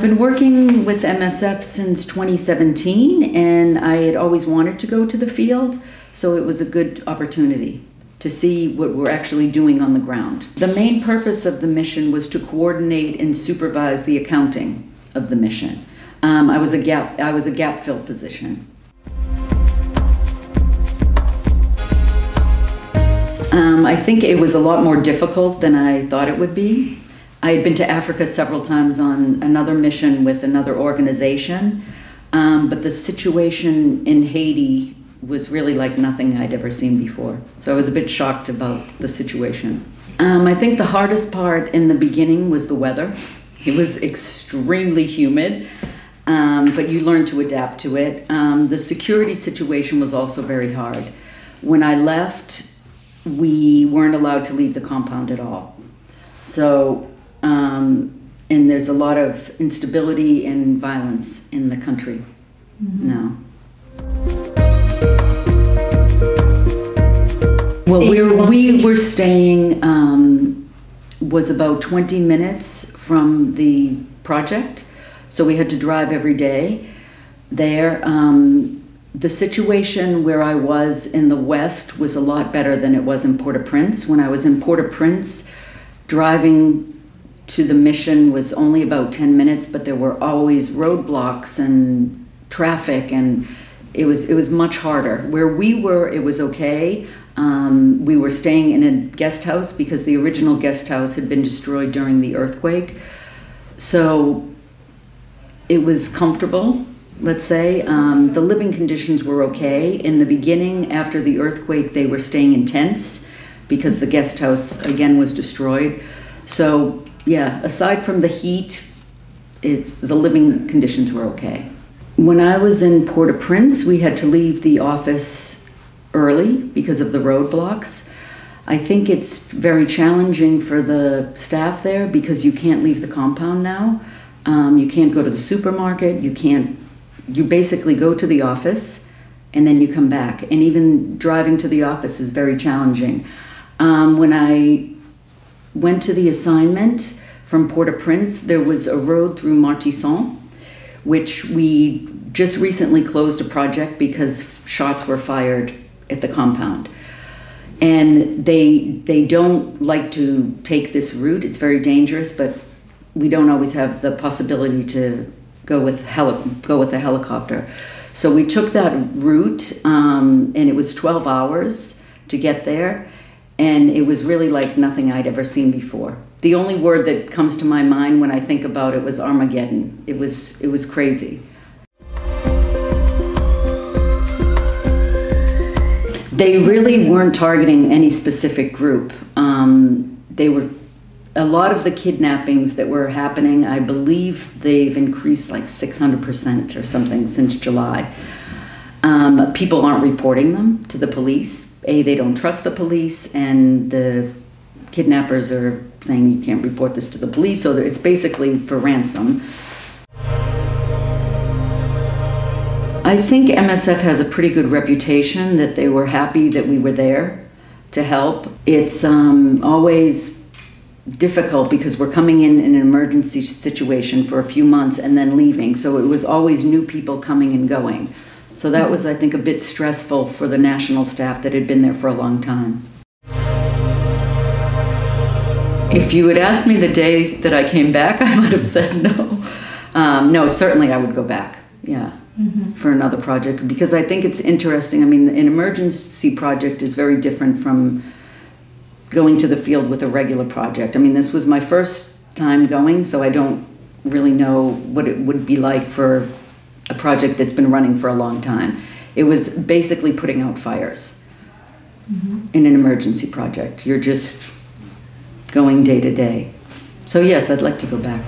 been working with MSF since 2017, and I had always wanted to go to the field, so it was a good opportunity to see what we're actually doing on the ground. The main purpose of the mission was to coordinate and supervise the accounting of the mission. I was a gap fill position. I think it was a lot more difficult than I thought it would be. I had been to Africa several times on another mission with another organization, but the situation in Haiti was really like nothing I'd ever seen before. So I was a bit shocked about the situation. I think the hardest part in the beginning was the weather. It was extremely humid, but you learn to adapt to it. The security situation was also very hard. When I left, we weren't allowed to leave the compound at all. So, and there's a lot of instability and violence in the country now. Well, we were staying, was about 20 minutes from the project, so we had to drive every day there. The situation where I was in the West was a lot better than it was in Port-au-Prince. When I was in Port-au-Prince, driving to the mission was only about 10 minutes, but there were always roadblocks and traffic, and it was much harder. Where we were, it was okay. We were staying in a guest house because the original guest house had been destroyed during the earthquake. So it was comfortable, let's say. The living conditions were okay. In the beginning, after the earthquake, they were staying in tents because the guest house, again, was destroyed. So yeah, aside from the heat, the living conditions were okay. When I was in Port-au-Prince, we had to leave the office early because of the roadblocks. I think it's very challenging for the staff there because you can't leave the compound now. You can't go to the supermarket, you basically go to the office and then you come back. And even driving to the office is very challenging. When I went to the assignment from Port-au-Prince, there was a road through Martisson, which we just recently closed a project because shots were fired at the compound. And they don't like to take this route. It's very dangerous, but we don't always have the possibility to go with a helicopter. So we took that route, and it was 12 hours to get there, and it was really like nothing I'd ever seen before. The only word that comes to my mind when I think about it was Armageddon. It was crazy. They really weren't targeting any specific group. A lot of the kidnappings that were happening, I believe they've increased like 600% or something since July. People aren't reporting them to the police. They don't trust the police, and the kidnappers are saying you can't report this to the police, so it's basically for ransom. I think MSF has a pretty good reputation, that they were happy that we were there to help. It's always difficult because we're coming in an emergency situation for a few months and then leaving, so it was always new people coming and going. So that was, I think, a bit stressful for the national staff that had been there for a long time. If you had asked me the day that I came back, I might have said no. No, certainly I would go back, yeah, for another project, because I think it's interesting. I mean, an emergency project is very different from going to the field with a regular project. I mean, this was my first time going, so I don't really know what it would be like for a project that's been running for a long time. It was basically putting out fires in an emergency project. You're just going day to day. So yes, I'd like to go back.